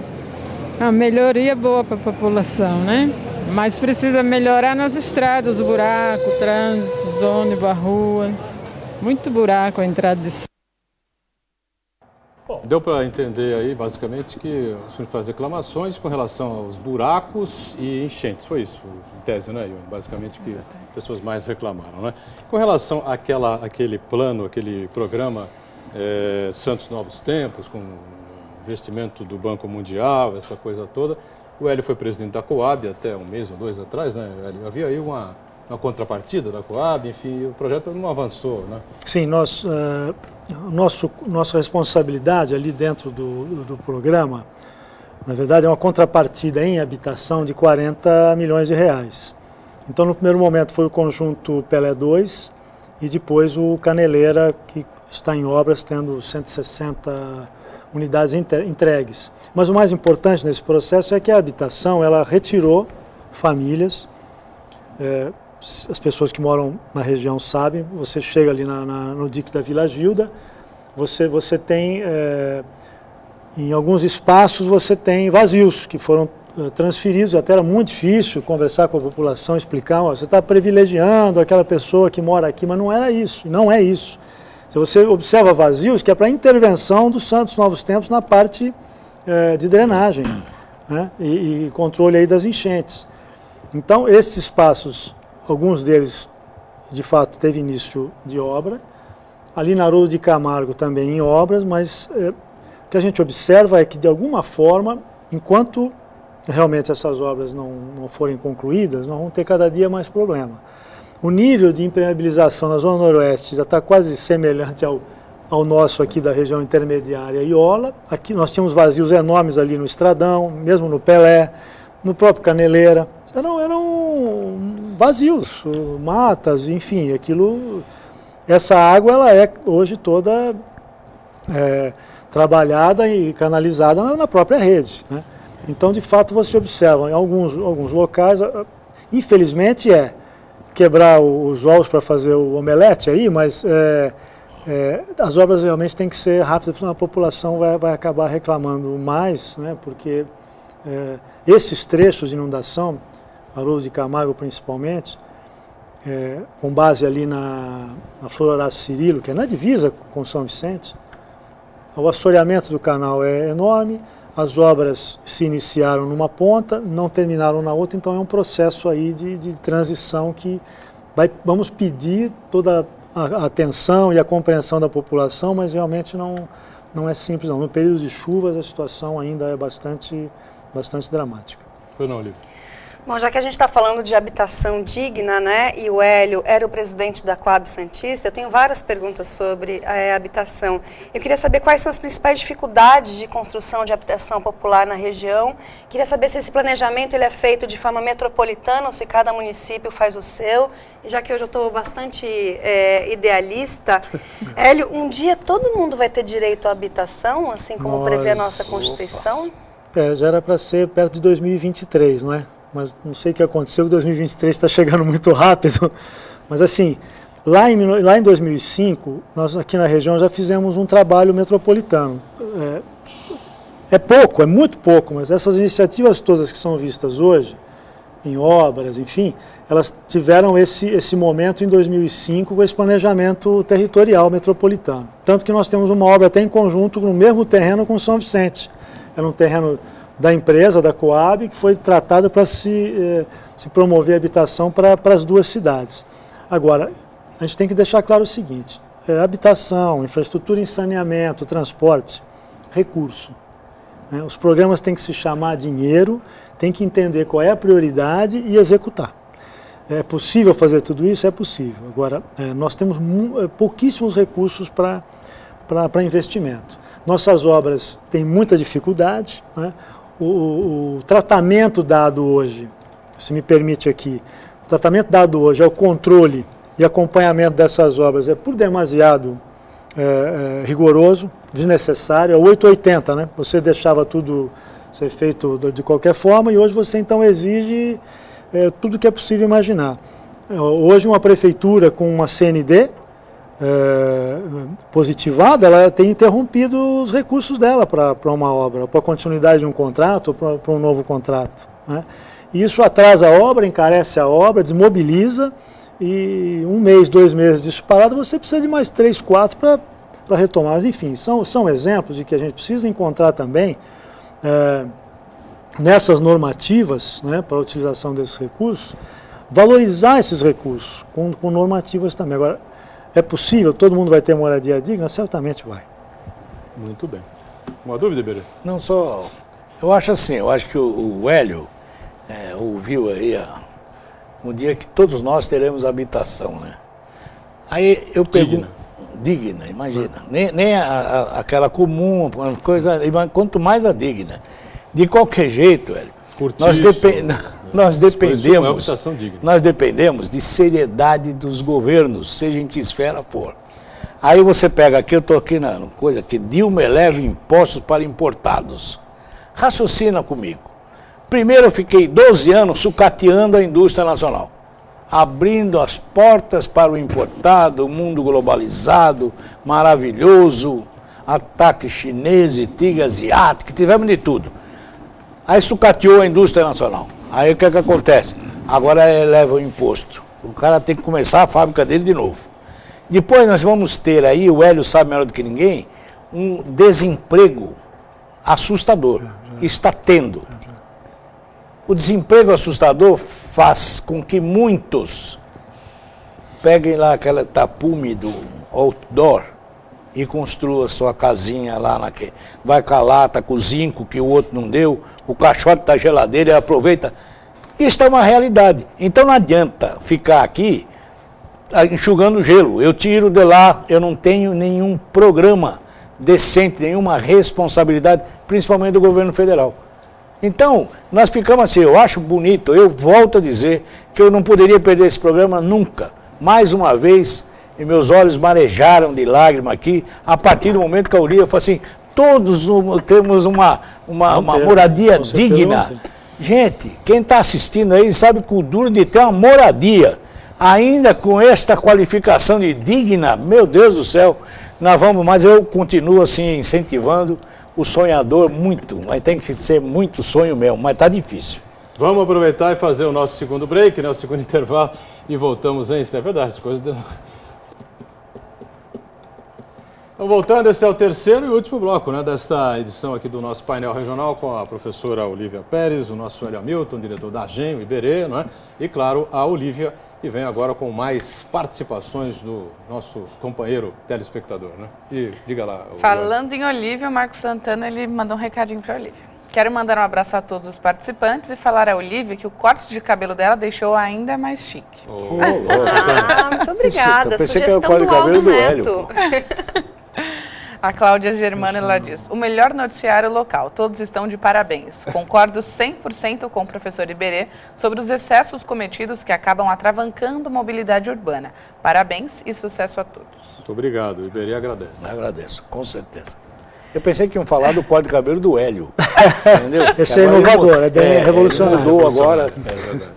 A melhoria boa para a população, né? Mas precisa melhorar nas estradas, o buraco, o trânsito, os ônibus, as ruas. Muito buraco a entrada de... Bom, deu para entender aí, basicamente, que as principais reclamações com relação aos buracos e enchentes. Foi isso, em tese, né, Ione? Basicamente, que as pessoas mais reclamaram, né? Com relação àquele plano, aquele programa Santos Novos Tempos, com investimento do Banco Mundial, essa coisa toda. O Hélio foi presidente da Coab até um mês ou dois atrás, né, Hélio? Havia aí uma contrapartida da Coab, enfim, o projeto não avançou, né? Sim, nossa responsabilidade ali dentro do programa, na verdade, é uma contrapartida em habitação de 40 milhões de reais. Então, no primeiro momento foi o conjunto Pelé 2 e depois o Caneleira, que está em obras, tendo 160 unidades entregues. Mas o mais importante nesse processo é que a habitação, ela retirou famílias, as pessoas que moram na região sabem, você chega ali no dique da Vila Gilda, você tem, em alguns espaços você tem vazios que foram transferidos, até era muito difícil conversar com a população, explicar, você está privilegiando aquela pessoa que mora aqui, mas não era isso, não é isso. Se você observa vazios, que é para intervenção do Santos Novos Tempos na parte de drenagem, né, e controle aí das enchentes. Então, esses espaços, alguns deles, de fato, teve início de obra. Ali na Haroldo de Camargo também em obras, mas o que a gente observa é que, de alguma forma, enquanto realmente essas obras não forem concluídas, nós vamos ter cada dia mais problema. O nível de impermeabilização na Zona Noroeste já está quase semelhante ao nosso aqui da região intermediária Iola. Aqui nós tínhamos vazios enormes ali no Estradão, mesmo no Pelé, no próprio Caneleira. Eram vazios, matas, enfim, essa água ela é hoje toda trabalhada e canalizada na própria rede, né? Então, de fato, você observa em alguns locais, infelizmente quebrar os ovos para fazer o omelete aí, mas as obras realmente têm que ser rápidas, senão a população vai acabar reclamando mais, né? Porque esses trechos de inundação, Haroldo de Camargo principalmente, com base ali na Flor Horácio Cirilo, que é na divisa com São Vicente, o assoreamento do canal é enorme, as obras se iniciaram numa ponta, não terminaram na outra, então é um processo aí de transição que vamos pedir toda a atenção e a compreensão da população, mas realmente não é simples não. No período de chuvas a situação ainda é bastante dramática. Foi não, Olívio? Bom, já que a gente está falando de habitação digna, né, e o Hélio era o presidente da Coab Santista, eu tenho várias perguntas sobre a habitação. Eu queria saber quais são as principais dificuldades de construção de habitação popular na região. Queria saber se esse planejamento ele é feito de forma metropolitana ou se cada município faz o seu. E já que hoje eu estou bastante idealista, Hélio, um dia todo mundo vai ter direito à habitação, assim como prevê a nossa Constituição? Já era para ser perto de 2023, não é? Mas não sei o que aconteceu, 2023 está chegando muito rápido, mas assim, lá em 2005, nós aqui na região já fizemos um trabalho metropolitano. É pouco, é muito pouco, mas essas iniciativas todas que são vistas hoje, em obras, enfim, elas tiveram esse momento em 2005 com esse planejamento territorial metropolitano. Tanto que nós temos uma obra até em conjunto no mesmo terreno com São Vicente. Era um terreno da empresa, da Coab, que foi tratada para se promover habitação para as duas cidades. Agora, a gente tem que deixar claro o seguinte, habitação, infraestrutura em saneamento, transporte, recurso. Né? Os programas têm que se chamar dinheiro, tem que entender qual é a prioridade e executar. É possível fazer tudo isso? É possível. Agora, nós temos pouquíssimos recursos para investimento. Nossas obras têm muita dificuldade, né? O tratamento dado hoje, se me permite aqui, o tratamento dado hoje ao controle e acompanhamento dessas obras é por demasiado rigoroso, desnecessário, é 880, né? Você deixava tudo ser feito de qualquer forma e hoje você então exige tudo que é possível imaginar. Hoje uma prefeitura com uma CND positivada, ela tem interrompido os recursos dela para uma obra, para a continuidade de um contrato ou para um novo contrato, né? E isso atrasa a obra, encarece a obra, desmobiliza e 1 mês, 2 meses disso parado, você precisa de mais 3, 4 para retomar. Mas enfim, são exemplos de que a gente precisa encontrar também nessas normativas, né, para a utilização desses recursos, valorizar esses recursos com normativas também. Agora, é possível? Todo mundo vai ter moradia digna? Certamente vai. Muito bem. Uma dúvida, Iberê? Não só... Eu acho assim, eu acho que o Hélio ouviu aí um dia que todos nós teremos habitação, né? Aí eu pergunto... Digna, imagina. Nem aquela comum, uma coisa... Quanto mais a digna. De qualquer jeito, Hélio, nós dependemos de seriedade dos governos, seja em que esfera for. Aí você pega aqui, eu estou aqui na coisa que Dilma eleva impostos para importados. Raciocina comigo. Primeiro eu fiquei 12 anos sucateando a indústria nacional, abrindo as portas para o importado, o mundo globalizado, maravilhoso, ataque chinês, tigre asiático, tivemos de tudo. Aí sucateou a indústria nacional. Aí o que acontece? Agora eleva o imposto. O cara tem que começar a fábrica dele de novo. Depois nós vamos ter aí, o Hélio sabe melhor do que ninguém, um desemprego assustador. Está tendo. O desemprego assustador faz com que muitos peguem lá aquela tapume do outdoor e construa sua casinha lá naquele. Vai com a lata, com o zinco que o outro não deu, o caixote da geladeira e aproveita. Isso é uma realidade. Então não adianta ficar aqui enxugando gelo. Eu tiro de lá, eu não tenho nenhum programa decente, nenhuma responsabilidade, principalmente do governo federal. Então, nós ficamos assim, eu acho bonito, eu volto a dizer que eu não poderia perder esse programa nunca. Mais uma vez, e meus olhos marejaram de lágrima aqui, a partir do momento que eu li, eu falei assim, todos temos uma moradia digna. Gente, quem está assistindo aí sabe que o duro de ter uma moradia, ainda com esta qualificação de digna, meu Deus do céu, nós vamos, mas eu continuo assim incentivando o sonhador muito, mas tem que ser muito sonho mesmo, mas está difícil. Vamos aproveitar e fazer o nosso segundo break, né, o segundo intervalo, e voltamos em... Isso é verdade, as coisas... Então, voltando, este é o terceiro e último bloco, né, desta edição aqui do nosso painel regional com a professora Olívia Pérez, o nosso Hélio Hamilton, diretor da AGEM, o Iberê, não é? E, claro, a Olívia, que vem agora com mais participações do nosso companheiro telespectador, né? E diga lá. Falando em Olívia, o Marcos Santana, ele mandou um recadinho para a Olívia. Quero mandar um abraço a todos os participantes e falar a Olívia que o corte de cabelo dela deixou ainda mais chique. Muito obrigada. Pensei que era o corte de cabelo do Hélio. A Cláudia Germana, ela diz, o melhor noticiário local, todos estão de parabéns. Concordo 100% com o professor Iberê sobre os excessos cometidos que acabam atravancando a mobilidade urbana. Parabéns e sucesso a todos. Muito obrigado, o Iberê agradece. Agradeço, com certeza. Eu pensei que iam falar do corte de cabelo do Hélio, entendeu? Esse é inovador, é bem revolucionário. Mudou agora. É verdade.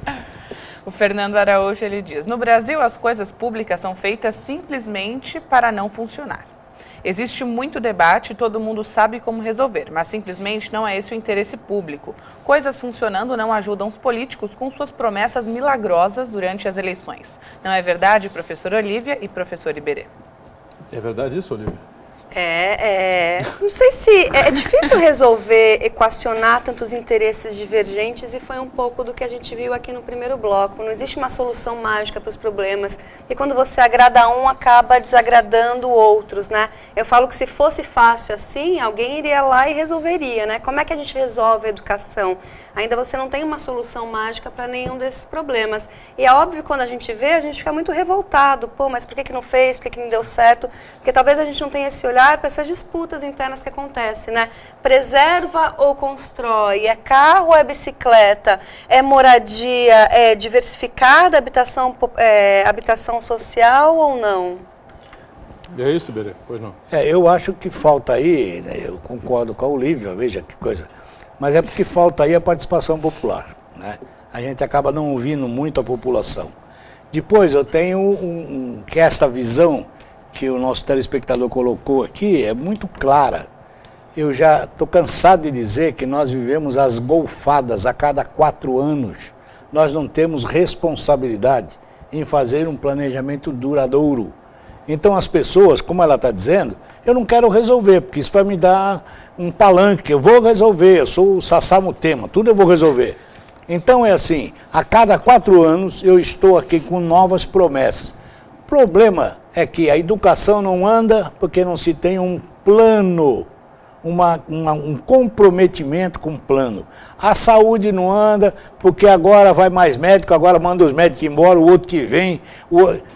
O Fernando Araújo, ele diz, no Brasil as coisas públicas são feitas simplesmente para não funcionar. Existe muito debate e todo mundo sabe como resolver, mas simplesmente não é esse o interesse público. Coisas funcionando não ajudam os políticos com suas promessas milagrosas durante as eleições. Não é verdade, professora Olívia e professor Iberê? É verdade isso, Olívia? Não sei se é difícil resolver, equacionar tantos interesses divergentes e foi um pouco do que a gente viu aqui no primeiro bloco. Não existe uma solução mágica para os problemas e quando você agrada um, acaba desagradando outros, né? Eu falo que se fosse fácil assim, alguém iria lá e resolveria, né? Como é que a gente resolve a educação? Ainda você não tem uma solução mágica para nenhum desses problemas. E é óbvio quando a gente vê, a gente fica muito revoltado. Pô, mas por que não fez? Por que não deu certo? Porque talvez a gente não tenha esse olhar para essas disputas internas que acontecem, né? Preserva ou constrói? É carro ou é bicicleta? É moradia? É diversificada habitação social ou não? E é isso, Iberê? Pois não. Eu acho que falta aí, né, eu concordo com a Olívia, veja que coisa, mas é porque falta aí a participação popular, né? A gente acaba não ouvindo muito a população. Depois eu tenho que esta visão que o nosso telespectador colocou aqui é muito clara. Eu já estou cansado de dizer que nós vivemos as golfadas a cada 4 anos. Nós não temos responsabilidade em fazer um planejamento duradouro. Então as pessoas, como ela está dizendo, eu não quero resolver, porque isso vai me dar um palanque, eu vou resolver, eu sou o Sassá Mutema, tudo eu vou resolver. Então é assim, a cada 4 anos eu estou aqui com novas promessas. O problema é que a educação não anda porque não se tem um plano um comprometimento com o plano. A saúde não anda, porque agora vai mais médico, agora manda os médicos embora, o outro que vem.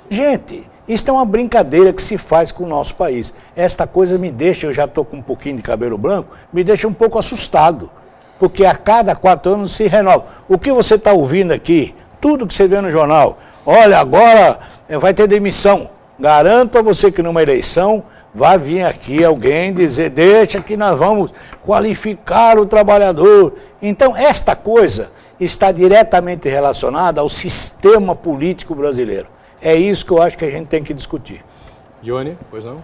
Gente, isso é uma brincadeira que se faz com o nosso país. Esta coisa me deixa, eu já estou com um pouquinho de cabelo branco, me deixa um pouco assustado, porque a cada 4 anos se renova. O que você está ouvindo aqui, tudo que você vê no jornal, olha, agora vai ter demissão. Garanto para você que numa eleição vai vir aqui alguém dizer, deixa que nós vamos qualificar o trabalhador. Então, esta coisa está diretamente relacionada ao sistema político brasileiro. É isso que eu acho que a gente tem que discutir. Ione, pois não?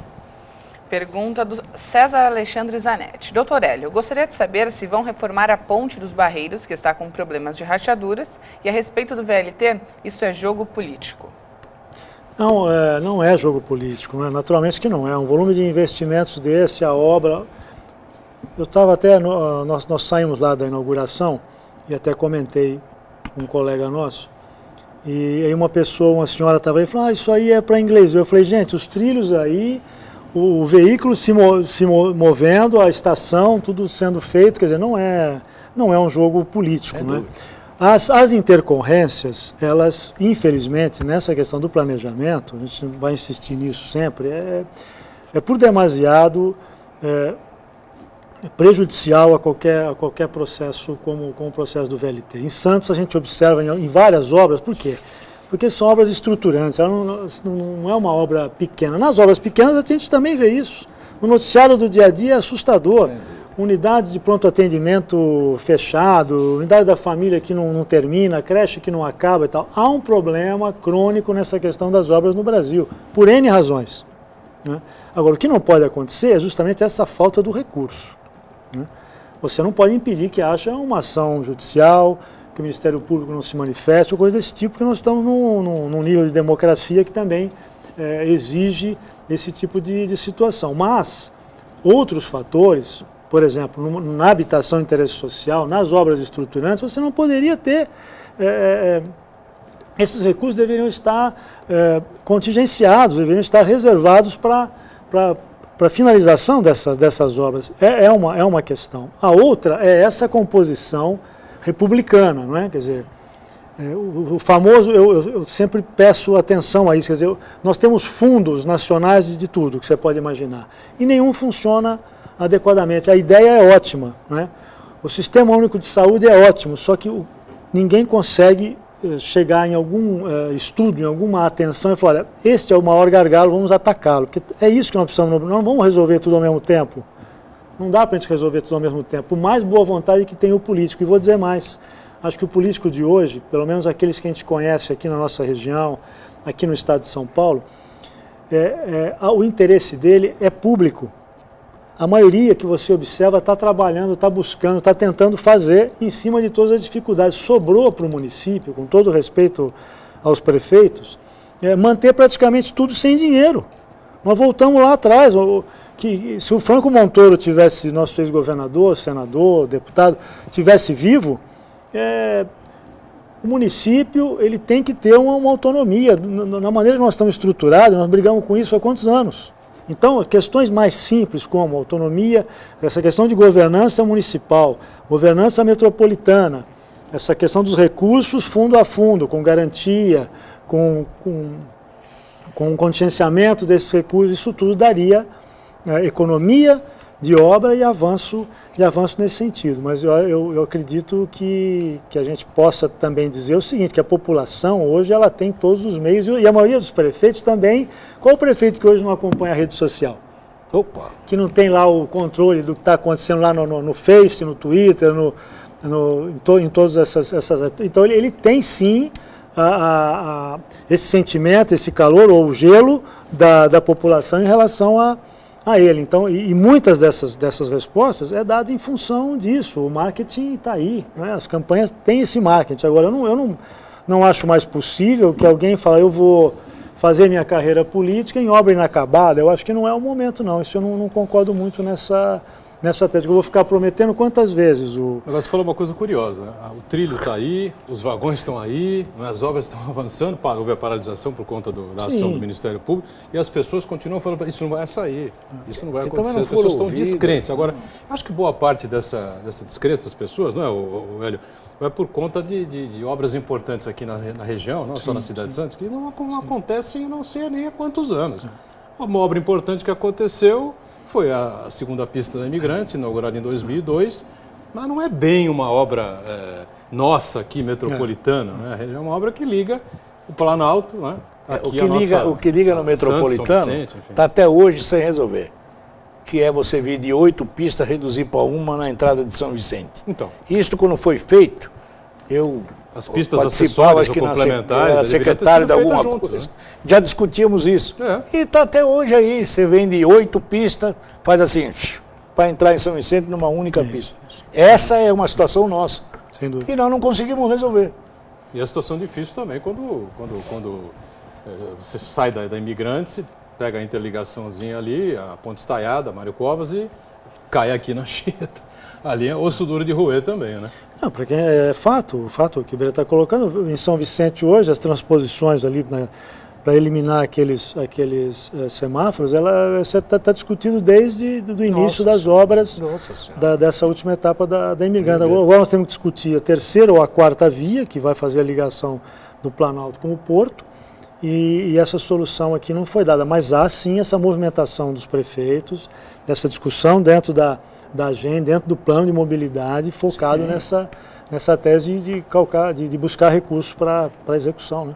Pergunta do César Alexandre Zanetti. Doutor Hélio, gostaria de saber se vão reformar a ponte dos Barreiros, que está com problemas de rachaduras, e a respeito do VLT, isso é jogo político? Não, não é jogo político, né? Naturalmente que não é. Um volume de investimentos desse, a obra... Eu estava até... Nós saímos lá da inauguração e até comentei com um colega nosso, e aí uma senhora estava aí e falou, isso aí é para inglês. Eu falei, gente, os trilhos aí, o veículo se movendo, a estação, tudo sendo feito, quer dizer, não é um jogo político, né? As intercorrências, elas, infelizmente, nessa questão do planejamento, a gente vai insistir nisso sempre, é por demasiado prejudicial a qualquer processo como o processo do VLT. Em Santos a gente observa em várias obras, por quê? Porque são obras estruturantes, ela não é uma obra pequena. Nas obras pequenas a gente também vê isso. No noticiário do dia a dia é assustador. Sim. Unidades de pronto atendimento fechado, unidade da família que não termina, creche que não acaba e tal. Há um problema crônico nessa questão das obras no Brasil, por N razões, né? Agora, o que não pode acontecer é justamente essa falta do recurso, né? Você não pode impedir que haja uma ação judicial, que o Ministério Público não se manifeste, ou coisa desse tipo, porque nós estamos num nível de democracia que também exige esse tipo de situação. Mas outros fatores, por exemplo, na habitação de interesse social, nas obras estruturantes, você não poderia ter... esses recursos deveriam estar contingenciados, deveriam estar reservados para finalização dessas obras. É uma questão. A outra é essa composição republicana, não é? Quer dizer, o famoso, eu sempre peço atenção a isso, quer dizer, nós temos fundos nacionais de tudo que você pode imaginar, e nenhum funciona adequadamente. A ideia é ótima, né? O Sistema Único de Saúde é ótimo, só que ninguém consegue chegar em algum estudo, em alguma atenção e falar, olha, este é o maior gargalo, vamos atacá-lo, porque é isso que nós precisamos, nós não vamos resolver tudo ao mesmo tempo. Não dá para a gente resolver tudo ao mesmo tempo, por mais boa vontade que tem o político. E vou dizer mais, acho que o político de hoje, pelo menos aqueles que a gente conhece aqui na nossa região, aqui no estado de São Paulo, o interesse dele é público. A maioria que você observa está trabalhando, está buscando, está tentando fazer em cima de todas as dificuldades. Sobrou para o município, com todo respeito aos prefeitos, manter praticamente tudo sem dinheiro. Nós voltamos lá atrás, que se o Franco Montoro tivesse, nosso ex-governador, senador, deputado, tivesse vivo, o município ele tem que ter uma autonomia. Na maneira que nós estamos estruturados, nós brigamos com isso há quantos anos? Então, questões mais simples como autonomia, essa questão de governança municipal, governança metropolitana, essa questão dos recursos fundo a fundo, com garantia, com contingenciamento desses recursos, isso tudo daria economia de obra e avanço nesse sentido. Mas eu acredito que a gente possa também dizer o seguinte, que a população hoje ela tem todos os meios, e a maioria dos prefeitos também. Qual o prefeito que hoje não acompanha a rede social? Opa! Que não tem lá o controle do que está acontecendo lá no Face, no Twitter, em todas essas... Então ele tem sim esse sentimento, esse calor ou o gelo da população em relação a ele. Então, e muitas dessas respostas é dada em função disso. O marketing está aí, né? As campanhas têm esse marketing. Agora, eu não acho mais possível que alguém fale, eu vou fazer minha carreira política em obra inacabada. Eu acho que não é o momento, não. Isso eu não concordo muito nessa técnica. Eu vou ficar prometendo quantas vezes o... Agora você falou uma coisa curiosa, né? O trilho está aí, os vagões estão aí, né? As obras estão avançando, houve a paralisação por conta da ação do Ministério Público, e as pessoas continuam falando, isso não vai sair, isso não vai acontecer, as pessoas estão descrentes. Agora, acho que boa parte dessa descrença das pessoas, não é, o Hélio, é por conta de obras importantes aqui na região, não só na cidade de Santos, que não acontecem não sei nem há quantos anos. Uma obra importante que aconteceu foi a segunda pista da Imigrantes, inaugurada em 2002, mas não é bem uma obra nossa aqui, metropolitana, né? É uma obra que liga o Planalto, né? O que liga no metropolitano está até hoje sem resolver, que é você vir de 8 pistas reduzir para uma na entrada de São Vicente. Então, isto quando foi feito, eu as pistas participava, acho que complementares, era secretário de alguma coisa. Né? Já discutíamos isso. E está até hoje aí. Você vem de 8 pistas, faz assim, para entrar em São Vicente numa única pista. Essa é uma situação nossa. Sem dúvida. E nós não conseguimos resolver. E a situação difícil também quando você sai da Imigrantes, pega a interligaçãozinha ali, a Ponte Estaiada, Mário Covas, e cai aqui na Chieta. Ali é osso duro de roer também, né? Não, porque é fato, o fato que o Iberê está colocando, em São Vicente hoje, as transposições ali, né, para eliminar aqueles semáforos, ela está discutido desde o início das obras dessa última etapa da Imigrante. Agora nós temos que discutir a terceira ou a quarta via, que vai fazer a ligação do Planalto com o Porto, e essa solução aqui não foi dada, mas há sim essa movimentação dos prefeitos, essa discussão dentro da agenda, dentro do plano de mobilidade, focado nessa tese de buscar recursos para a execução, né?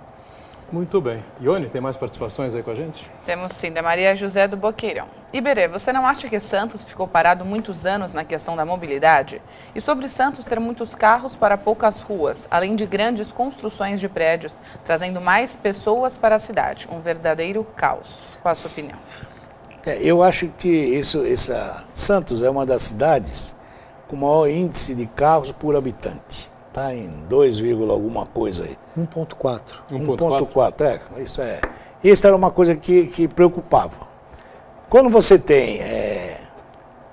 Muito bem. Ione, tem mais participações aí com a gente? Temos sim, da Maria José do Boqueirão. Iberê, você não acha que Santos ficou parado muitos anos na questão da mobilidade? E sobre Santos ter muitos carros para poucas ruas, além de grandes construções de prédios, trazendo mais pessoas para a cidade. Um verdadeiro caos. Qual a sua opinião? Eu acho que Santos é uma das cidades com maior índice de carros por habitante. Está em 2, alguma coisa aí. 1,4. 1,4, isso é. Isso era uma coisa que preocupava. Quando você tem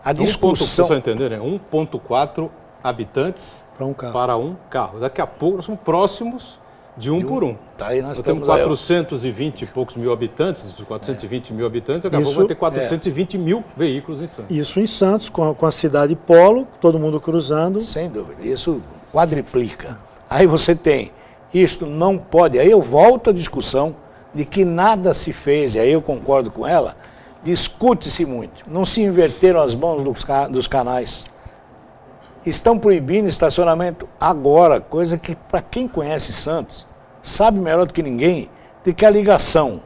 a discussão... Para entender, né? 1,4 habitantes para um carro. Daqui a pouco nós somos próximos de 1 por 1. Tá aí, nós temos 420 e poucos mil habitantes, dos 420 mil habitantes, acabou vai ter 420 mil veículos em Santos. Isso em Santos, com a cidade polo, todo mundo cruzando. Sem dúvida, isso quadriplica. Aí você tem, isto não pode, aí eu volto à discussão de que nada se fez, e aí eu concordo com ela, discute-se muito, não se inverteram as mãos dos canais. Estão proibindo estacionamento agora, coisa que para quem conhece Santos, sabe melhor do que ninguém, de que a ligação,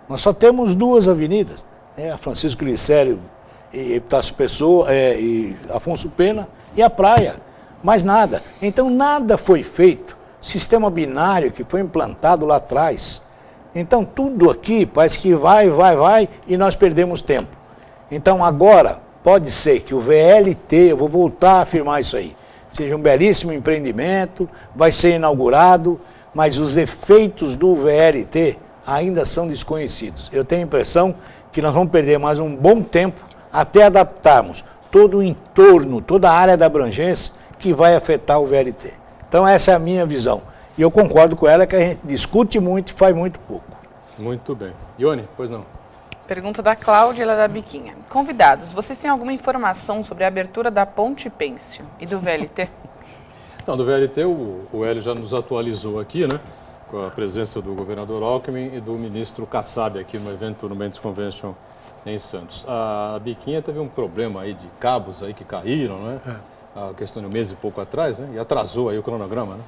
nós só temos 2 avenidas, a Francisco Glicério e Epitácio Pessoa, e Afonso Pena, e a praia, mais nada. Então nada foi feito, sistema binário que foi implantado lá atrás. Então tudo aqui parece que vai, e nós perdemos tempo. Então agora, pode ser que o VLT, eu vou voltar a afirmar isso aí, seja um belíssimo empreendimento, vai ser inaugurado, mas os efeitos do VLT ainda são desconhecidos. Eu tenho a impressão que nós vamos perder mais um bom tempo até adaptarmos todo o entorno, toda a área da abrangência que vai afetar o VLT. Então essa é a minha visão. E eu concordo com ela que a gente discute muito e faz muito pouco. Muito bem. Ione, pois não. Pergunta da Cláudia, ela da Biquinha. Convidados, vocês têm alguma informação sobre a abertura da Ponte Pêncio e do VLT? Não, do VLT o Hélio já nos atualizou aqui, né? Com a presença do governador Alckmin e do ministro Kassab aqui no evento no Mendes Convention em Santos. A Biquinha teve um problema aí de cabos aí que caíram, né? A questão de um mês e pouco atrás, né? E atrasou aí o cronograma, né?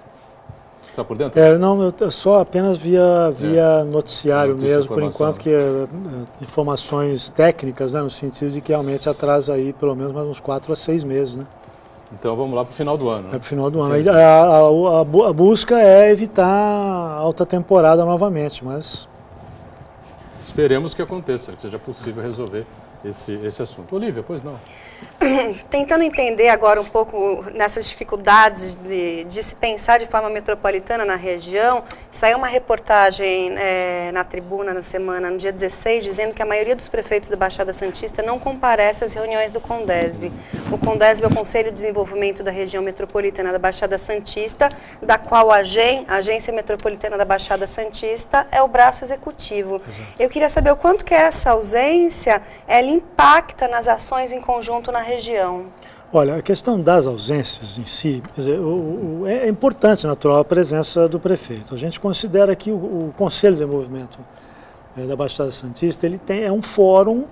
Está por dentro? Não, eu só apenas via noticiário mesmo, por enquanto, que informações técnicas, né, no sentido de que realmente atrasa aí pelo menos mais uns 4 a 6 meses, né? Então vamos lá para o final do ano. Né? Para o final do ano. A busca é evitar a alta temporada novamente, mas... Esperemos que aconteça, que seja possível resolver esse assunto. Olívia, pois não. Tentando entender agora um pouco nessas dificuldades de se pensar de forma metropolitana na região, saiu uma reportagem na Tribuna no dia 16, dizendo que a maioria dos prefeitos da Baixada Santista não comparece às reuniões do CONDESB. O CONDESB é o Conselho de Desenvolvimento da Região Metropolitana da Baixada Santista, da qual a Agência Metropolitana da Baixada Santista, é o braço executivo. Exato. Eu queria saber o quanto que essa ausência ela impacta nas ações em conjunto na região. Olha, a questão das ausências em si, quer dizer, é importante, natural, a presença do prefeito. A gente considera que o Conselho de Desenvolvimento da Baixada Santista, ele é um fórum,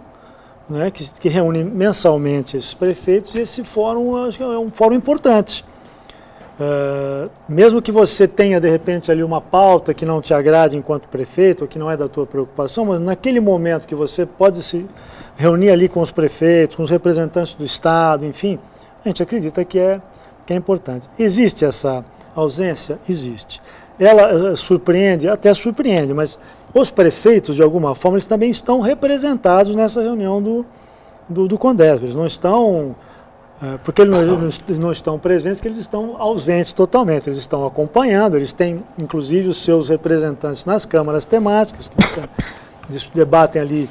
né, que reúne mensalmente esses prefeitos, e esse fórum acho que é um fórum importante. Mesmo que você tenha, de repente, ali uma pauta que não te agrade enquanto prefeito, ou que não é da tua preocupação, mas naquele momento que você pode se reunir ali com os prefeitos, com os representantes do Estado, enfim, a gente acredita que é importante. Existe essa ausência? Existe. Ela surpreende? Até surpreende, mas os prefeitos, de alguma forma, eles também estão representados nessa reunião do CONDESB. Eles não estão... porque eles não estão presentes, porque eles estão ausentes totalmente, eles estão acompanhando, eles têm inclusive os seus representantes nas câmaras temáticas, que debatem ali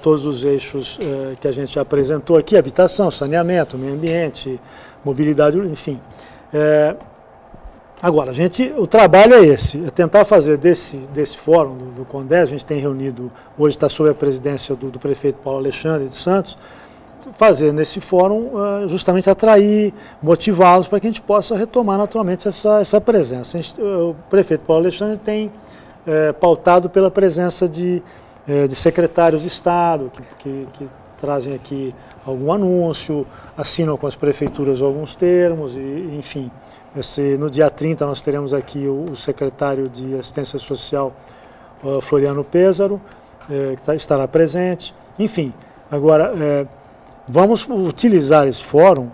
todos os eixos que a gente já apresentou aqui, habitação, saneamento, meio ambiente, mobilidade, enfim. Agora, o trabalho é esse, é tentar fazer desse fórum do CONDESB, a gente tem reunido, hoje está sob a presidência do prefeito Paulo Alexandre de Santos, fazer nesse fórum justamente atrair, motivá-los para que a gente possa retomar naturalmente essa presença. O prefeito Paulo Alexandre tem pautado pela presença de secretários de Estado que trazem aqui algum anúncio, assinam com as prefeituras alguns termos, e, enfim. No dia 30 nós teremos aqui o secretário de Assistência Social, Floriano Pêsaro, que estará presente. Enfim, agora... vamos utilizar esse fórum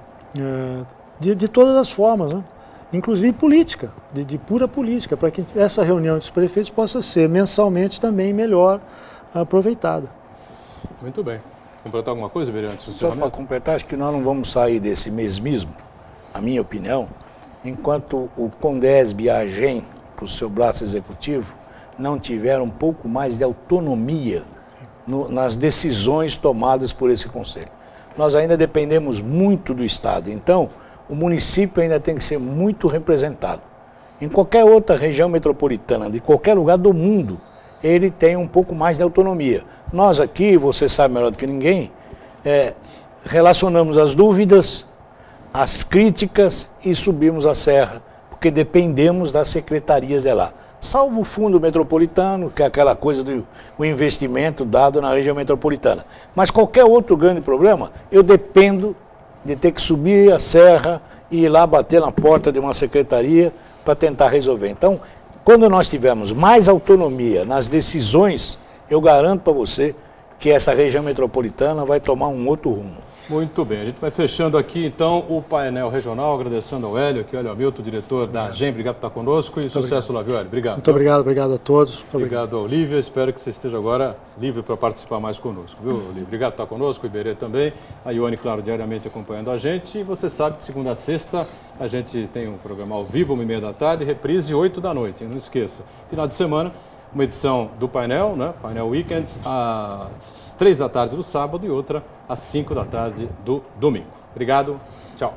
de todas as formas, né? Inclusive política, de pura política, para que essa reunião dos prefeitos possa ser mensalmente também melhor aproveitada. Muito bem. Completar alguma coisa, Iberê, antes do Só para completar, acho que nós não vamos sair desse mesmismo, a minha opinião, enquanto o CONDESB e a AGEM, para o seu braço executivo, não tiveram um pouco mais de autonomia nas decisões tomadas por esse Conselho. Nós ainda dependemos muito do Estado, então o município ainda tem que ser muito representado. Em qualquer outra região metropolitana, de qualquer lugar do mundo, ele tem um pouco mais de autonomia. Nós aqui, você sabe melhor do que ninguém, relacionamos as dúvidas, as críticas e subimos a serra, porque dependemos das secretarias de lá. Salvo o fundo metropolitano, que é aquela coisa do investimento dado na região metropolitana. Mas qualquer outro grande problema, eu dependo de ter que subir a serra e ir lá bater na porta de uma secretaria para tentar resolver. Então, quando nós tivermos mais autonomia nas decisões, eu garanto para você que essa região metropolitana vai tomar um outro rumo. Muito bem, a gente vai fechando aqui então o painel regional, agradecendo ao Hélio, aqui, Hélio Hamilton, diretor da AGEM, obrigado por estar conosco e sucesso lá, viu, Hélio? Obrigado. Muito obrigado a todos. Obrigado ao Olívia, espero que você esteja agora livre para participar mais conosco, viu, Olívia? Obrigado por estar conosco, o Iberê também, a Ione, claro, diariamente acompanhando a gente, e você sabe que segunda a sexta a gente tem um programa ao vivo, 1h30 da tarde, reprise 8 da noite, não esqueça. Final de semana, uma edição do painel, né? Painel Weekends, às 3 da tarde do sábado e outra às 5 da tarde do domingo. Obrigado, tchau.